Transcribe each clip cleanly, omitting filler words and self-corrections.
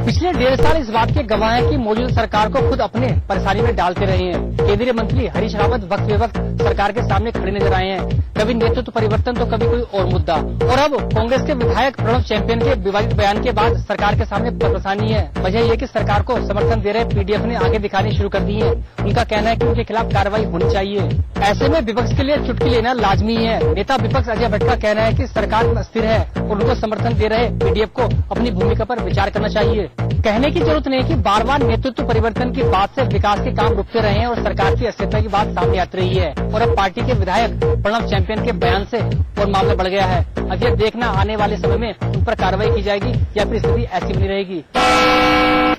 पिछले 1.5 साल इस बात के गवाह हैं कि मौजूदा सरकार को खुद अपने परेशानी में डालते रहे हैं। केंद्रीय मंत्री हरीश रावत वक्त बेवक्त सरकार के सामने खड़े नजर आए हैं, कभी नेतृत्व परिवर्तन तो कभी कोई और मुद्दा। और अब कांग्रेस के विधायक प्रणव चैंपियन के विवादित बयान के बाद सरकार के सामने परेशानी है। वजह यह कि सरकार को समर्थन दे रहे पीडीएफ ने आगे दिखानी शुरू कर दी है। उनका कहना है कि उनके खिलाफ कार्रवाई होनी चाहिए। ऐसे में विपक्ष के लिए चुटकी लेना लाजमी है। नेता विपक्ष अजय भट्ट का कहना है कि सरकार अस्थिर है और उनको समर्थन दे रहे पीडीएफ को अपनी भूमिका पर विचार करना चाहिए। कहने की जरूरत नहीं कि बार बार नेतृत्व परिवर्तन की बात से विकास के काम रुकते रहे हैं और सरकार की अस्थिरता की बात सामने आती रही है। और अब पार्टी के विधायक प्रणव चैंपियन के बयान से और मामला बढ़ गया है। अब यह देखना आने वाले समय में उन पर कार्रवाई की जाएगी या फिर स्थिति ऐसी बनी रहेगी।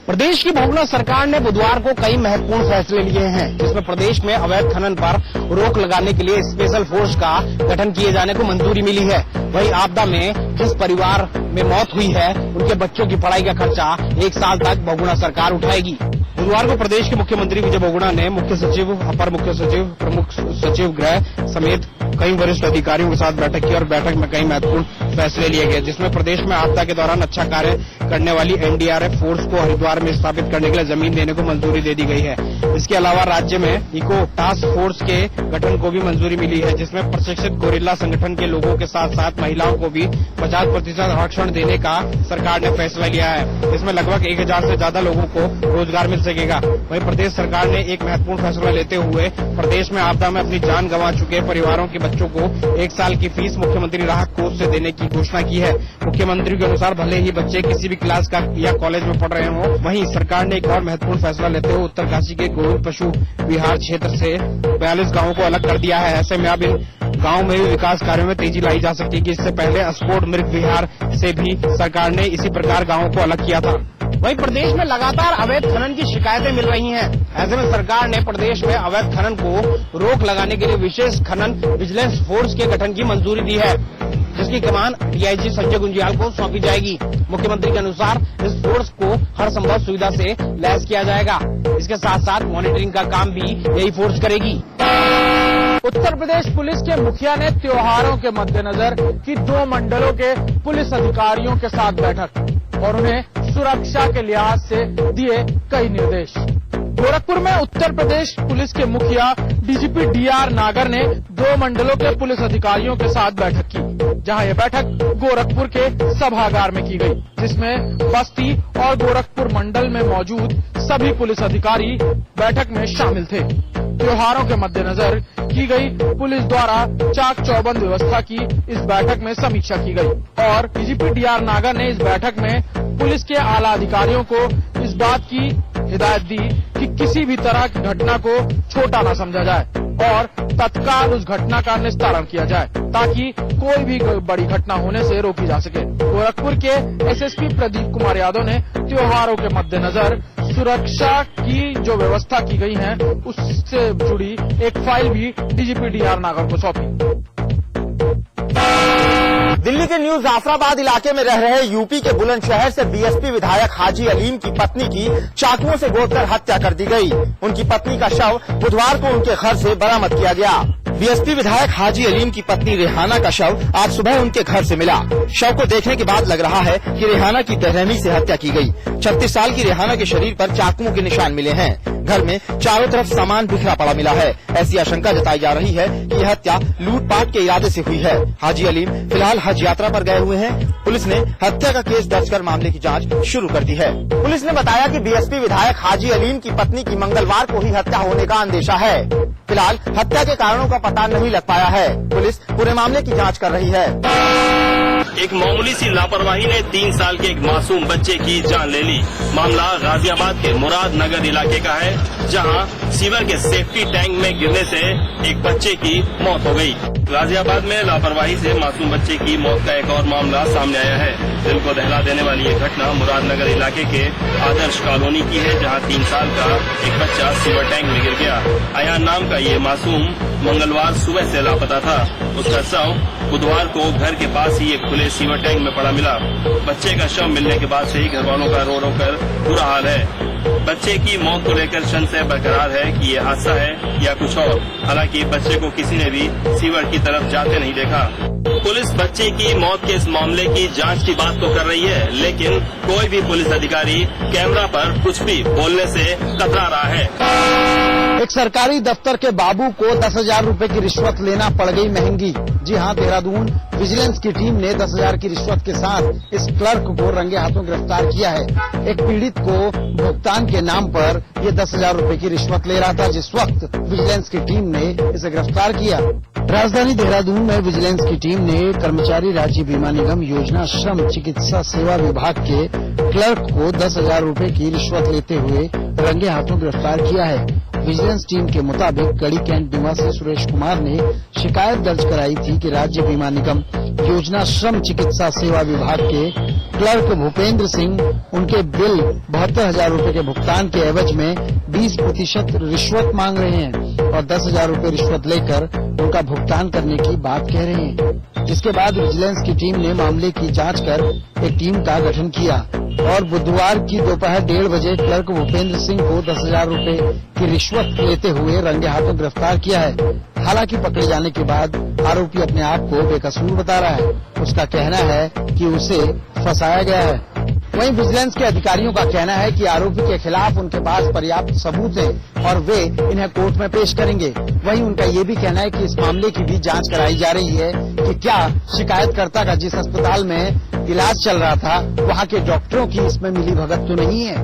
प्रदेश की बहुगुणा सरकार ने बुधवार को कई महत्वपूर्ण फैसले लिए हैं, जिसमें प्रदेश में अवैध खनन पर रोक लगाने के लिए स्पेशल फोर्स का गठन किए जाने को मंजूरी मिली है। वहीं आपदा में जिस परिवार में मौत हुई है, उनके बच्चों की पढ़ाई का खर्चा 1 साल तक बहुगुणा सरकार उठाएगी। बुधवार को प्रदेश के मुख्यमंत्री विजय बहुगुणा ने मुख्य सचिव, अपर मुख्य सचिव, प्रमुख सचिव गृह समेत कई वरिष्ठ अधिकारियों के साथ बैठक की और बैठक में कई महत्वपूर्ण फैसले लिए गए, जिसमें प्रदेश में आपदा के दौरान अच्छा कार्य करने वाली एनडीआरएफ फोर्स को हरिद्वार में स्थापित करने के लिए जमीन देने को मंजूरी दे दी गई है। इसके अलावा राज्य में इको टास्क फोर्स के गठन को भी मंजूरी मिली है, जिसमें प्रशिक्षित गोरिल्ला संगठन के लोगों के साथ साथ महिलाओं को भी 50% आरक्षण देने का सरकार ने फैसला लिया है। इसमें लगभग 1000 से ज्यादा लोगों को रोजगार मिल सकेगा। वहीं प्रदेश सरकार ने एक महत्वपूर्ण फैसला लेते हुए प्रदेश में आपदा में अपनी जान गंवा चुके परिवारों के बच्चों को 1 साल की फीस मुख्यमंत्री राहत कोष से देने की घोषणा की है। मुख्यमंत्री के अनुसार भले ही बच्चे किसी भी क्लास का या कॉलेज में पढ़ रहे हों, वहीं सरकार ने एक और महत्वपूर्ण फैसला लेते हुए उत्तरकाशी के गोविंद पशु विहार क्षेत्र से 42 गांवों को अलग कर दिया है। ऐसे में अब इन गांव में भी विकास कार्यों में तेजी लाई जा सकती है। इससे पहले अस्पोर्ट मृग विहार से भी सरकार ने इसी प्रकार गांवों को अलग किया था। वहीं प्रदेश में लगातार अवैध खनन की शिकायतें मिल रही हैं। ऐसे में सरकार ने प्रदेश में अवैध खनन को रोक लगाने के लिए विशेष खनन विजिलेंस फोर्स के गठन की मंजूरी दी है, जिसकी कमान डीआईजी संजय गुंजियाल को सौंपी जाएगी। मुख्यमंत्री के अनुसार इस फोर्स को हर संभव सुविधा से लैस किया जाएगा। इसके साथ साथ मॉनिटरिंग का काम भी यही फोर्स करेगी। उत्तर प्रदेश पुलिस के मुखिया ने त्योहारों के मद्देनजर की 2 मंडलों के पुलिस अधिकारियों के साथ बैठक और उन्हें सुरक्षा के लिहाज से दिए कई निर्देश। गोरखपुर में उत्तर प्रदेश पुलिस के मुखिया डीजीपी डीआर नागर ने 2 मंडलों के पुलिस अधिकारियों के साथ बैठक की, जहां यह बैठक गोरखपुर के सभागार में की गई, जिसमें बस्ती और गोरखपुर मंडल में मौजूद सभी पुलिस अधिकारी बैठक में शामिल थे। त्योहारों के मद्देनजर की गई पुलिस द्वारा चाक चौबंद व्यवस्था की इस बैठक में समीक्षा की गई और डीजीपी डीआर नागर ने इस बैठक में पुलिस के आला अधिकारियों को इस बात की हिदायत दी कि किसी भी तरह की घटना को छोटा न समझा जाए और तत्काल उस घटना का निस्तारण किया जाए, ताकि कोई भी बड़ी घटना होने से रोकी जा सके। गोरखपुर के एसएसपी प्रदीप कुमार यादव ने त्योहारों के मद्देनजर सुरक्षा की जो व्यवस्था की गई है उससे जुड़ी एक फाइल भी डीजीपी डीआर नागर को सौंपी। दिल्ली के न्यू जाफराबाद इलाके में रह रहे यूपी के बुलंदशहर से बीएसपी विधायक हाजी अलीम की पत्नी की चाकुओं से गोदकर हत्या कर दी गई। उनकी पत्नी का शव बुधवार को उनके घर से बरामद किया गया। बीएसपी विधायक हाजी अलीम की पत्नी रेहाना का शव आज सुबह उनके घर से मिला। शव को देखने के बाद लग रहा है कि रेहाना की बेरहमी से हत्या की गई। 36 साल की रेहाना के शरीर पर चाकुओं के निशान मिले हैं। घर में चारों तरफ सामान बिखरा पड़ा मिला है। ऐसी आशंका जताई जा रही है कि यह हत्या लूटपाट के इरादे से हुई है। हाजी अलीम फिलहाल हज यात्रा पर गए हुए हैं। पुलिस ने हत्या का केस दर्ज कर मामले की जांच शुरू कर दी है। पुलिस ने बताया कि बीएसपी विधायक हाजी अलीम की पत्नी की मंगलवार को ही हत्या होने का अंदेशा है। फिलहाल हत्या के कारणों का पता नहीं लग पाया है। पुलिस पूरे मामले की जांच कर रही है। एक मामूली सी लापरवाही ने 3 साल के एक मासूम बच्चे की जान ले ली। मामला गाजियाबाद के मुरादनगर इलाके का है, जहां सीवर के सेफ्टी टैंक में गिरने से एक बच्चे की मौत हो गई। गाजियाबाद में लापरवाही से मासूम बच्चे की मौत का एक और मामला सामने आया है। दिल को दहला देने वाली ये घटना मुरादनगर इलाके के आदर्श कॉलोनी की है, जहां 3 साल का एक बच्चा सीवर टैंक में गिर गया। अयान नाम का ये मासूम मंगलवार सुबह से लापता था। उसका शव बुधवार को घर के पास ही एक खुले के सीवर टैंक में पड़ा मिला। बच्चे का शव मिलने के बाद से ही घर वालों का रो रो कर बुरा हाल है। बच्चे की मौत को लेकर संशय बरकरार है कि ये हादसा है या कुछ और। हालांकि बच्चे को किसी ने भी सीवर की तरफ जाते नहीं देखा। पुलिस बच्चे की मौत के इस मामले की जांच की बात तो कर रही है, लेकिन कोई भी पुलिस अधिकारी कैमरा पर कुछ भी बोलने से कतरा रहा है। एक सरकारी दफ्तर के बाबू को 10,000 रुपए की रिश्वत लेना पड़ गई महंगी। जी हां, देहरादून विजिलेंस की टीम ने 10,000 की रिश्वत के साथ इस क्लर्क को रंगे हाथों गिरफ्तार किया है। एक पीड़ित को भुगतान के नाम पर ये 10,000 रुपए की रिश्वत ले रहा था, जिस वक्त विजिलेंस की टीम ने इसे गिरफ्तार किया। राजधानी देहरादून में विजिलेंस की टीम ने कर्मचारी राज्य बीमा निगम योजना श्रम चिकित्सा सेवा विभाग के क्लर्क को 10,000 रुपए की रिश्वत लेते हुए रंगे हाथों गिरफ्तार किया है। विजिलेंस टीम के मुताबिक गढ़ी कैंट निवासी सुरेश कुमार ने शिकायत दर्ज कराई थी कि राज्य बीमा निगम योजना श्रम चिकित्सा सेवा विभाग के क्लर्क भूपेंद्र सिंह उनके बिल 72,000 रुपए के भुगतान के एवज में 20% रिश्वत मांग रहे हैं और 10,000 रुपए रिश्वत लेकर उनका भुगतान करने की बात कह रहे हैं। जिसके बाद विजिलेंस की टीम ने मामले की जांच कर एक टीम का गठन किया और बुधवार की दोपहर 1:30 बजे क्लर्क भूपेंद्र सिंह को 10,000 रुपए की रिश्वत लेते हुए रंगे हाथों गिरफ्तार किया है। हालांकि पकड़े जाने के बाद आरोपी अपने आप को बेकसूर बता रहा है। उसका कहना है कि उसे फंसाया गया है। वहीं विजिलेंस के अधिकारियों का कहना है कि आरोपी के खिलाफ उनके पास पर्याप्त सबूत है और वे इन्हें कोर्ट में पेश करेंगे। वहीं उनका ये भी कहना है कि इस मामले की भी जांच कराई जा रही है कि क्या शिकायतकर्ता का जिस अस्पताल में इलाज चल रहा था वहाँ के डॉक्टरों की इसमें मिलीभगत तो नहीं है।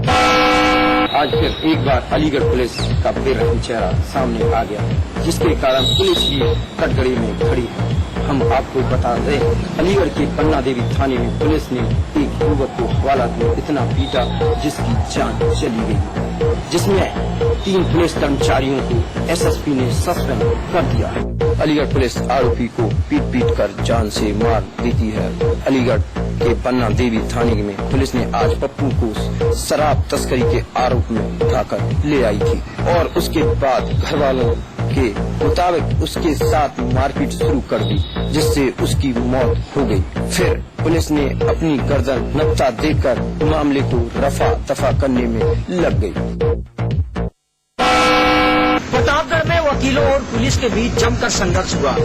आज फिर एक बार अलीगढ़ पुलिस का बेरहम चेहरा सामने आ गया, जिसके कारण पुलिस भी कटघरे में खड़ी है। हम आपको बता दें, अलीगढ़ के पन्ना देवी थाने में पुलिस ने एक युवक को हवाला में इतना पीटा जिसकी जान चली गई, जिसमें 3 पुलिस कर्मचारियों को एसएसपी ने सस्पेंड कर दिया है। अलीगढ़ पुलिस आरोपी को पीट कर जान से मार देती है। अलीगढ़ के पन्ना देवी थाने में पुलिस ने आज पप्पू को शराब तस्करी के आरोप में उठाकर ले आई थी और उसके बाद घर वालों के मुताबिक उसके साथ मारपीट शुरू कर दी, जिससे उसकी मौत हो गई। फिर पुलिस ने अपनी गर्दन नपता देकर मामले को रफा दफा करने में लग गई। प्रतापगढ़ में वकीलों और पुलिस के बीच जमकर संघर्ष हुआ।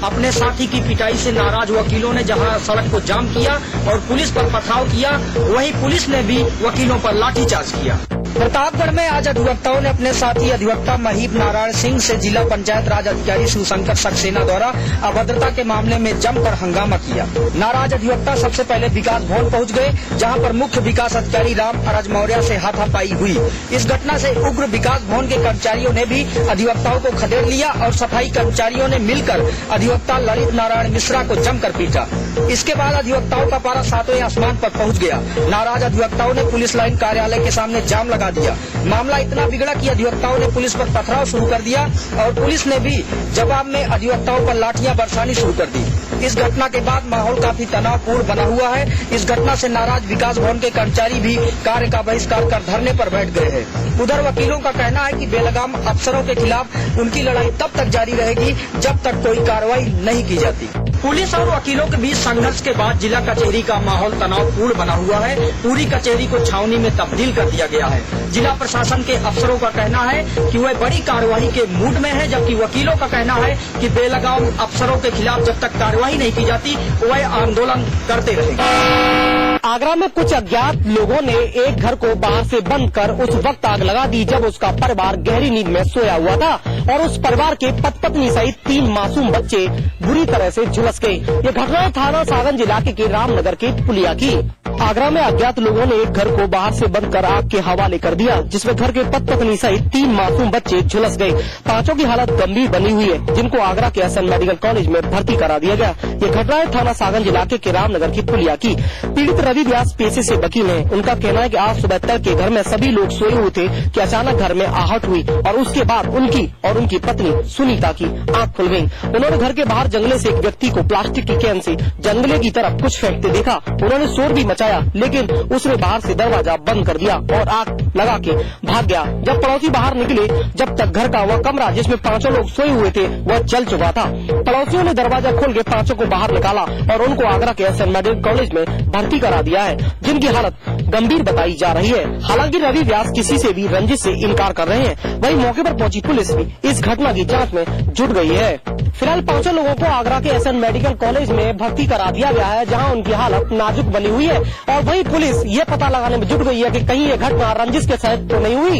अपने साथी की पिटाई से नाराज वकीलों ने जहां सड़क को जाम किया और पुलिस पर पथराव किया, वहीं पुलिस ने भी वकीलों पर लाठीचार्ज किया। प्रतापगढ़ में आज अधिवक्ताओं ने अपने साथी अधिवक्ता महीप नारायण सिंह से जिला पंचायत राज अधिकारी शिवशंकर सक्सेना द्वारा अभद्रता के मामले में जमकर हंगामा किया। नाराज अधिवक्ता सबसे पहले विकास भवन पहुंच गए, जहां पर मुख्य विकास अधिकारी राम अरज मौर्य से हाथापाई हुई। इस घटना से उग्र विकास भवन के कर्मचारियों ने भी अधिवक्ताओं को खदेड़ लिया और सफाई कर्मचारियों ने मिलकर अधिवक्ता ललित नारायण मिश्रा को जमकर पीटा। इसके बाद अधिवक्ताओं का पारा 7वें आसमान पर पहुंच गया। नाराज अधिवक्ताओं ने पुलिस लाइन कार्यालय के सामने जाम लगा दिया। मामला इतना बिगड़ा कि अधिवक्ताओं ने पुलिस पर पथराव शुरू कर दिया और पुलिस ने भी जवाब में अधिवक्ताओं पर लाठियां बरसानी शुरू कर दी। इस घटना के बाद माहौल काफी तनावपूर्ण बना हुआ है। इस घटना से नाराज विकास भवन के कर्मचारी भी कार्य का बहिष्कार कर धरने पर बैठ गए हैं। उधर वकीलों का कहना है कि बेलगाम अफसरों के खिलाफ उनकी लड़ाई तब तक जारी रहेगी जब तक कोई कार्रवाई नहीं की जाती। पुलिस और वकीलों के बीच संघर्ष के बाद जिला कचहरी का माहौल तनावपूर्ण बना हुआ है। पूरी कचहरी को छावनी में तब्दील कर दिया गया है। जिला प्रशासन के अफसरों का कहना है कि वह बड़ी कार्रवाई के मूड में है, जबकि वकीलों का कहना है कि बेलगाम अफसरों के खिलाफ जब तक कार्रवाई नहीं की जाती वह आंदोलन करते रहेंगे। आगरा में कुछ अज्ञात लोगों ने एक घर को बाहर से बंद कर उस वक्त आग लगा दी जब उसका परिवार गहरी नींद में सोया हुआ था और उस परिवार के पति सहित 3 मासूम बच्चे बुरी तरह से झुलस गए। ये घटना थाना सागंज इलाके के रामनगर के पुलिया की। आगरा में अज्ञात लोगों ने एक घर को बाहर से बंद कर आग के हवाले कर दिया, जिसमें घर के पत्नी सहित 3 मासूम बच्चे झुलस गए। 5 की हालत गंभीर बनी हुई है, जिनको आगरा के एसएन मेडिकल कॉलेज में भर्ती करा दिया गया। ये घटना थाना सागंज इलाके के रामनगर की पुलिया की। पीड़ित रवि व्यास पेशे से वकील हैं। उनका कहना है कि आज सुबह तड़के घर में सभी लोग सोए हुए थे कि अचानक घर में आहट हुई और उसके बाद उनकी और उनकी पत्नी सुनीता की आंख खुल गई। उन्होंने घर के बाहर जंगले से एक व्यक्ति को प्लास्टिक की कैन से जंगले की तरफ कुछ फेंकते देखा। उन्होंने शोर भी मचाया, लेकिन उसने बाहर से दरवाजा बंद कर दिया और आग लगा के भाग गया। जब पड़ोसी बाहर निकले, जब तक घर का वह कमरा जिसमें 5 लोग सोए हुए थे वह जल चुका था। पड़ोसियों ने दरवाजा खोल के 5 को बाहर निकाला और उनको आगरा के एसएन मेडिकल कॉलेज में भर्ती करा दिया है, जिनकी हालत गंभीर बताई जा रही है। हालांकि रवि व्यास किसी से भी रंजिश से इनकार कर रहे हैं। वहीं मौके पर पहुंची पुलिस भी इस घटना की जांच में जुट गई है। फिलहाल 5 लोगों को आगरा के एसएन मेडिकल कॉलेज में भर्ती करा दिया गया है, जहां उनकी हालत नाजुक बनी हुई है। और वहीं पुलिस ये पता लगाने में जुट गई है कि कहीं ये घटना रंजिश के साथ तो नहीं हुई।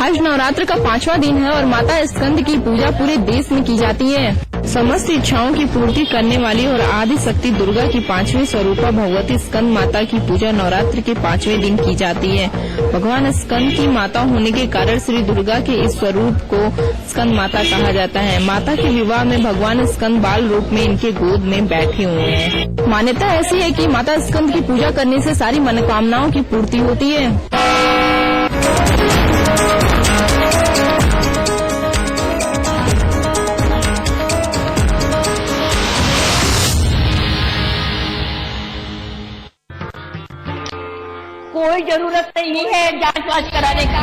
आज नवरात्र का 5वां दिन है और माता स्कंद की पूजा पूरे देश में की जाती है। समस्त इच्छाओं की पूर्ति करने वाली और आदि शक्ति दुर्गा की 5वीं स्वरूपा भगवती स्कंद माता की पूजा नवरात्र के 5वें दिन की जाती है। भगवान स्कंद की माता होने के कारण श्री दुर्गा के इस स्वरूप को स्कंद माता कहा जाता है। माता के विवाह में भगवान स्कंद बाल रूप में इनके गोद में बैठे हुए हैं। मान्यता ऐसी है कि माता स्कंद की पूजा करने से सारी मनोकामनाओं की पूर्ति होती है। कोई जरूरत नहीं है जांच वाच कराने का।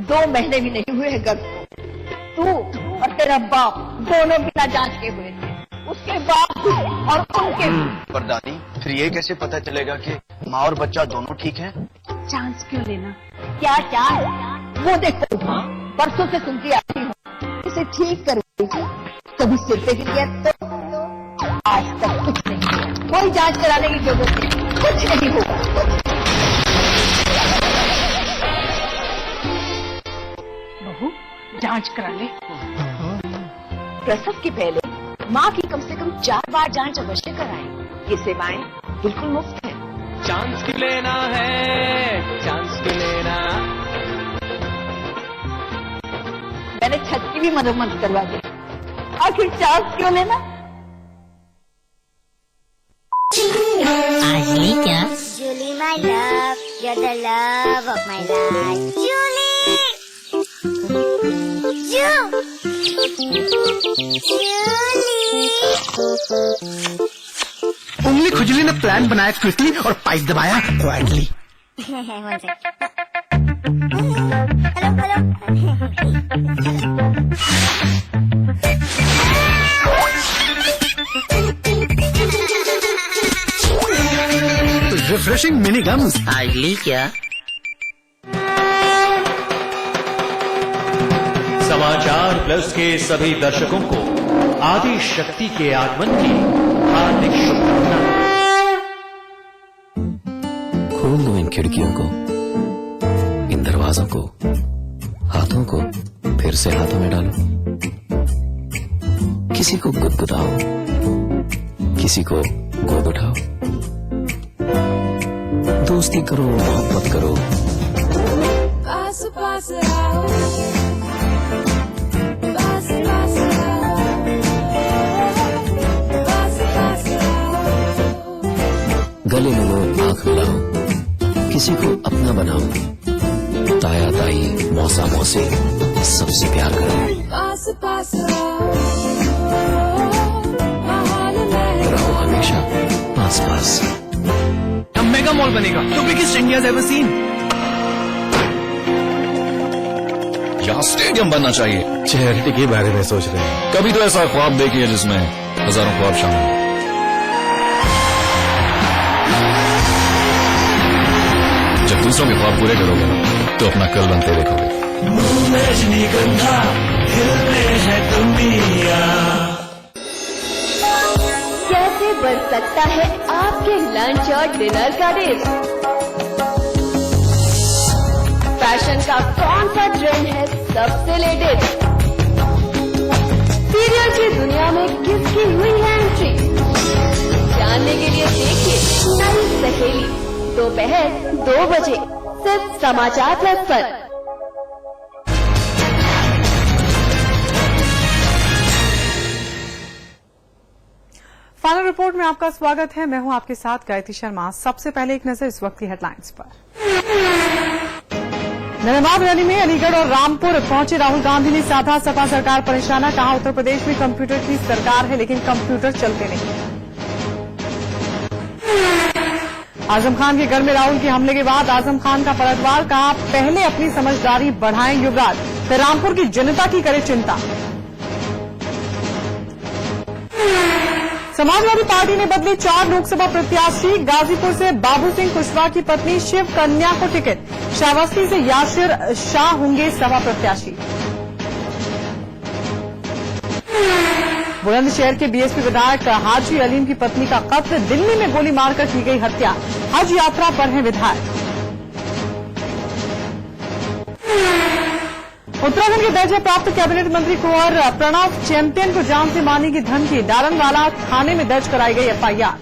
2 महीने भी नहीं हुए घर को, तू और तेरा बाप दोनों बिना जांच के हुए थे, उसके बाप और उनके पर दादी, फिर ये कैसे पता चलेगा कि माँ और बच्चा दोनों ठीक हैं? चांस क्यों लेना? क्या चांस? वो देखो, परसों से सुनती आती हूँ, इसे ठीक करूंगी, कभी सिर पे गिर तो आज तक कुछ नहीं। कोई जांच कराने की जरूरत नहीं, कुछ नहीं होगा। बहू जांच करा ले। प्रसव के पहले माँ की कम से कम 4 बार जांच अवश्य कराएं। ये सेवाएं बिल्कुल मुफ्त है। चांस क्यों लेना है, चांस क्यों लेना। मैंने छत की भी मरम्मत करवा दी, आखिर चांस क्यों लेना? Julie, क्या? Julie, my love, you're the love of my life. Julie, उंगली खुजली ने प्लान बनाया क्विकली और पाइप दबाया क्वाइटली। Refreshing mini gums. आगली क्या? समाचार प्लस के सभी दर्शकों को आदि शक्ति के आगमन की हार्दिक शुभकामनाएं। खोल दो इन खिड़कियों को, इन दरवाजों को, हाथों को फिर से हाथों में डालो। किसी को गुदगुदाओ, किसी को गोद उठाओ, दोस्ती करो, मोहब्बत करो। पास पास आओ, पास पास आओ, पास पास आओ। गले मिलो, आंख मिलाओ, किसी को अपना बनाओ। ताया ताई, मौसा मौसी, सबसे प्यार करो। पास पास रहो हमेशा पास पास। मेगा मॉल बनेगा, तो बिगेस्ट इंडियाज एवर सीन। यहाँ स्टेडियम बनना चाहिए। चैरिटी के बारे में सोच रहे हैं? कभी तो ऐसा ख्वाब देखिए जिसमें हजारों ख्वाब शामिल हैं। जब दूसरों के ख्वाब पूरे करोगे ना, तो अपना कल बनते देखोगे। रजनीगंधा खिलने है दुनिया। कैसे बढ़ सकता है आपके लंच और डिनर का रेट? फैशन का कौन सा ट्रेंड है सबसे लेटेस्ट? सीरियल की दुनिया में किसकी हुई है एंट्री? जानने के लिए देखिए नई सहेली दोपहर 2 बजे सिर्फ समाचार प्लस पर। फाइनल रिपोर्ट में आपका स्वागत है। मैं हूं आपके साथ गायत्री शर्मा। सबसे पहले एक नजर इस वक्त की हेडलाइंस पर। नवाब रैली में अलीगढ़ और रामपुर पहुंचे राहुल गांधी ने साधा सपा सरकार परेशान। कहा उत्तर प्रदेश में कंप्यूटर की सरकार है लेकिन कंप्यूटर चलते नहीं। आजम खान के घर में राहुल के हमले के बाद आजम खान का पलटवार। कहा पहले अपनी समझदारी बढ़ाएं युवराज, फिर रामपुर की जनता की करे चिंता। समाजवादी पार्टी ने बदले 4 लोकसभा प्रत्याशी। गाजीपुर से बाबू सिंह कुशवाहा की पत्नी शिव कन्या को टिकट। श्रावस्ती से यासिर शाह होंगे सभा प्रत्याशी। बुलंदशहर के बीएसपी विधायक हाजी अलीम की पत्नी का कत्ल। दिल्ली में गोली मारकर की गई हत्या। हज यात्रा पर हैं विधायक। उत्तराखंड के दर्जा प्राप्त कैबिनेट मंत्री कुंवर प्रणव चैंपियन को जान से मारने की धमकी। डालनवाला थाने में दर्ज कराई गई एफआईआर।